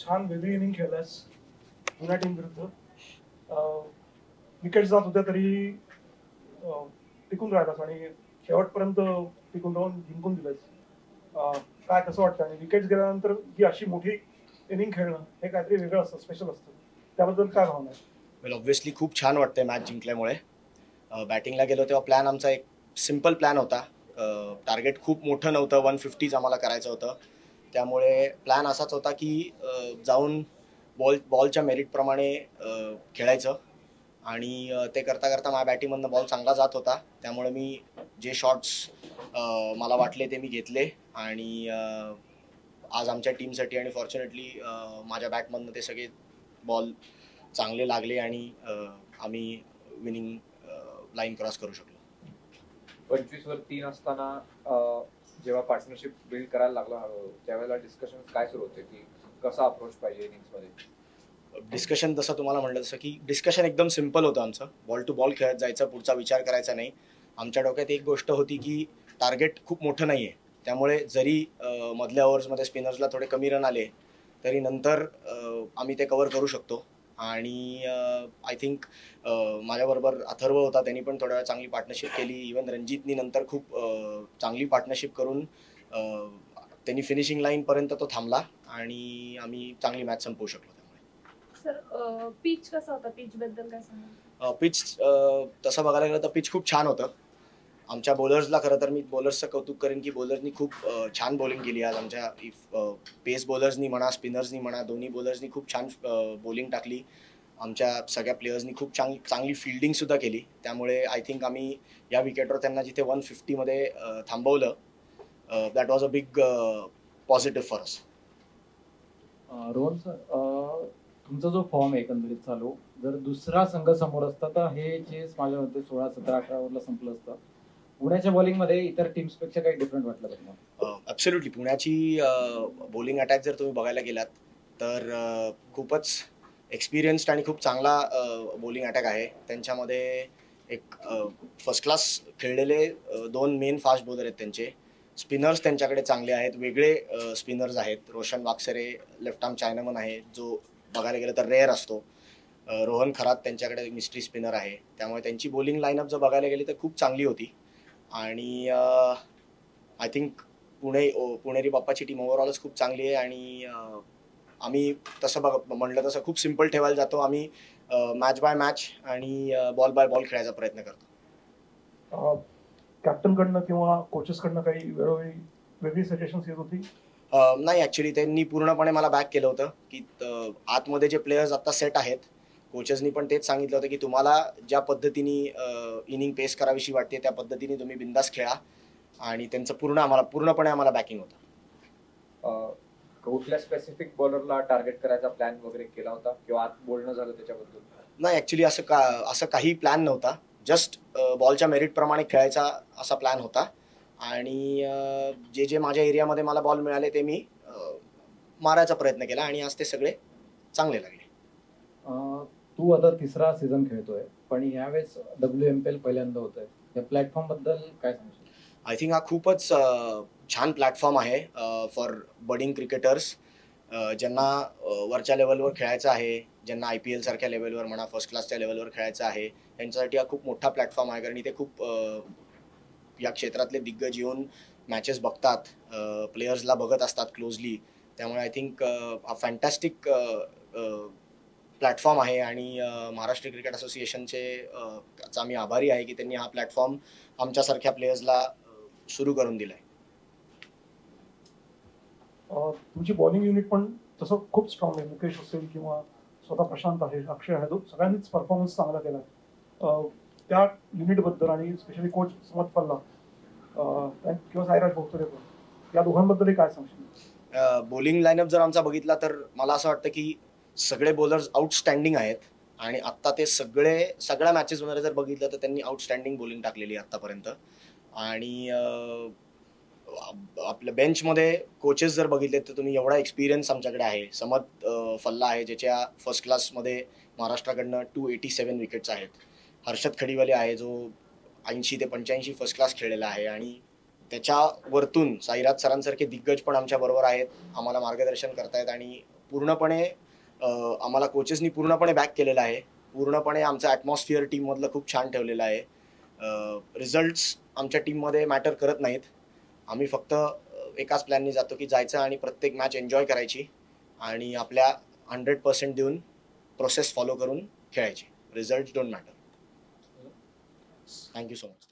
छान वेगळी इनिंग खेळलास पुन्हा टीम विरुद्ध. विकेट जात होत्या तरी टिकून राहिलास आणि शेवटपर्यंत टिकून राहून जिंकून दिलंस. काय कसं वाटतं आणि विकेट गेल्यानंतर ही अशी मोठी इनिंग खेळणं हे काहीतरी वेगळं असतं, स्पेशल असतं. त्याबद्दल काय भावना आहे? वेल ऑब्व्हियसली खूप छान वाटतंय मॅच जिंकल्यामुळे. बॅटिंगला गेलो तेव्हा प्लॅन आमचा एक सिम्पल प्लॅन होता. टार्गेट खूप मोठं नव्हतं, 150च आम्हाला करायचं होतं. त्यामुळे प्लॅन असाच होता की जाऊन बॉलच्या मेरिटप्रमाणे खेळायचं आणि ते करता करता माझ्या बॅटिंगमधनं बॉल चांगला जात होता. त्यामुळे मी जे शॉट्स मला वाटले ते मी घेतले आणि आज आमच्या टीमसाठी आणि फॉर्च्युनेटली माझ्या बॅटमधनं ते सगळे बॉल चांगले लागले आणि आम्ही विनिंग लाईन क्रॉस करू शकलो. 25 वर 3 असताना जेव्हा पार्टनरशिप बिल्ड करायला लागला हळूहळू त्यावेळेला डिस्कशन काय सुरू होते की कसा अप्रोच पाहिजे इनिंग्समध्ये? डिस्कशन जसं तुम्हाला म्हटलं तसं की डिस्कशन एकदम सिम्पल होतं आमचं. बॉल टू बॉल खेळत जायचं, पुढचा विचार करायचा नाही. आमच्या डोक्यात एक गोष्ट होती की टार्गेट खूप मोठं नाही आहे. त्यामुळे जरी मधल्या ओव्हर्समध्ये स्पिनर्सला थोडे कमी रन आले तरी नंतर आम्ही ते कव्हर करू शकतो. आणि आय थिंक माझ्याबरोबर अथर्व होता, त्यांनी पण थोड्या वेळा चांगली पार्टनरशिप केली. इवन रणजितनी नंतर खूप चांगली पार्टनरशिप करून त्यांनी फिनिशिंग लाईनपर्यंत तो थांबला आणि आम्ही चांगली मॅच संपवू शकलो. सर पिच कसा होता? पिच बद्दल काय सांगाल? पिच तसं बघायला गेलं तर पिच खूप छान होतं. आमच्या बॉलर्सला खरं तर मी बॉलर्सचं कौतुक करेन की बॉलर्सनी खूप छान बॉलिंग केली आज. आमच्या पेस बॉलर्सनी म्हणा, स्पिनर्सनी म्हणा, दोन्ही बॉलर्सनी खूप छान बॉलिंग टाकली. आमच्या सगळ्या प्लेयर्सनी खूप चांगली फिल्डिंगसुद्धा केली. त्यामुळे आय थिंक आम्ही या विकेटवर त्यांना जिथे 150मध्ये थांबवलं, that was a big positive for us. Rohan sir, तुमचा जो फॉर्म आहे एकंदरीत चालू, जर दुसरा संघ समोर असता तर हे चेस माझ्या मते 16, 17, 18 ओव्हरला संपलं असतं. पुण्याच्या बॉलिंगमध्ये इतर टीम्सपेक्षा काही डिफरंट वाटलं का तुम्हाला? ॲब्सोल्युटली. पुण्याची बॉलिंग अटॅक जर तुम्ही बघायला गेलात तर खूपच एक्सपिरियन्स्ड आणि खूप चांगला बॉलिंग अटॅक आहे. त्यांच्यामध्ये एक फर्स्ट क्लास खेळलेले 2 मेन फास्ट बॉलर आहेत त्यांचे. स्पिनर्स त्यांच्याकडे चांगले आहेत, वेगळे स्पिनर्स आहेत. Roshan Waksare left arm chinaman आहे, जो बघायला गेलं तर रेअर असतो. रोहन खरात त्यांच्याकडे मिस्ट्री स्पिनर आहे. त्यामुळे त्यांची बॉलिंग लाईनअप जर बघायला गेली तर खूप चांगली होती. आणि आय थिंक पुणेरी बाप्पाची टीम ओव्हरऑलच खूप चांगली आहे आणि आम्ही तसं म्हटलं तसं खूप सिम्पल ठेवायला जातो. आम्ही मॅच बाय मॅच आणि बॉल बाय बॉल खेळायचा प्रयत्न करतो. कॅप्टनकडनं किंवा कोचेसकडनं काही वेळोवेळी वेगळी सजेशन्स येत होती? नाही, ॲक्च्युली त्यांनी पूर्णपणे मला बॅक केलं होतं की आतमध्ये जे प्लेयर्स आता सेट आहेत, कोचेसनी पण तेच सांगितलं होतं की तुम्हाला ज्या पद्धतीने इनिंग पेस करावीशी वाटते त्या पद्धतीने तुम्ही बिंदास खेळा. आणि त्यांचं पूर्णपणे आम्हाला बॅकिंग होतं. कुठल्या स्पेसिफिक बॉलरला टार्गेट करायचा प्लॅन वगैरे केला होता किंवा आत बोलणं झालं त्याच्याबद्दल? नाही, ॲक्च्युली असं काही प्लॅन नव्हता. जस्ट बॉलच्या मेरिटप्रमाणे खेळायचा असा प्लॅन होता. आणि जे माझ्या एरियामध्ये मला बॉल मिळाले ते मी मारायचा प्रयत्न केला आणि आज ते सगळे चांगले लागले. तू आता तिसरा सीझन खेळतोय, पण यावेळेस WMPL पहिल्यांदा होतोय. या प्लॅटफॉर्म बद्दल काय सांगशील? आय थिंक हा खूपच छान प्लॅटफॉर्म आहे फॉर बडिंग क्रिकेटर्स, ज्यांना वरच्या लेवलवर खेळायचं आहे, ज्यांना IPL सारख्या लेवलवर म्हणा, फर्स्ट क्लासच्या लेवलवर खेळायचं आहे, त्यांच्यासाठी हा खूप मोठा प्लॅटफॉर्म आहे. कारण इथे खूप या क्षेत्रातले दिग्गज येऊन मॅचेस बघतात, प्लेयर्सला बघत असतात क्लोजली. त्यामुळे आय थिंक हा फॅन्टॅस्टिक प्लॅटफॉर्म आहे आणि महाराष्ट्र क्रिकेट असोसिएशनचे आम्ही आभारी आहे की त्यांनी हा प्लॅटफॉर्म आमच्यासारख्या प्लेयर्सला सुरू करून दिला आहे. तुमची बॉलिंग युनिट पण तसं खूप स्ट्रॉंग आहे. मुकेश असेल किंवा स्वतः प्रशांत आहे, अक्षय आहे, सगळ्यांनीच परफॉर्मन्स चांगला केला. त्या युनिटबद्दल आणि स्पेशली कोच समत पल्ला किंवा साईराज भोसले पण, या दोघांबद्दलही काय सांगशील? बॉलिंग लाईनअप जर आमचा बघितला तर मला असं वाटतं की सगळे बॉलर्स आउटस्टँडिंग आहेत आणि आत्ता ते सगळ्या मॅचेसमध्ये जर बघितलं तर त्यांनी आउटस्टँडिंग बॉलिंग टाकलेली आहे आत्तापर्यंत. आणि आपल्या बेंचमध्ये कोचेस जर बघितले तर तुम्ही एवढा एक्सपिरियन्स आमच्याकडे आहे. समत फल्ला आहे, ज्याच्या फर्स्ट क्लासमध्ये महाराष्ट्राकडनं 287 विकेट्स आहेत. हर्षद खडीवाले आहे, जो 80 ते 85 फर्स्ट क्लास खेळलेला आहे. आणि त्याच्या वरतून साईराज सरांसारखे दिग्गज पण आमच्याबरोबर आहेत, आम्हाला मार्गदर्शन करतायत आणि पूर्णपणे आम्हाला कोचेसनी पूर्णपणे बॅक केलेलं आहे. पूर्णपणे आमचं ॲटमॉस्फिअर टीममधलं खूप छान ठेवलेलं आहे. रिझल्ट्स आमच्या टीममध्ये मॅटर करत नाहीत. आम्ही फक्त एकाच प्लॅननी जातो की जायचं आणि प्रत्येक मॅच एन्जॉय करायची आणि आपल्या 100% देऊन प्रोसेस फॉलो करून खेळायची. Results don't matter. Thank you so much.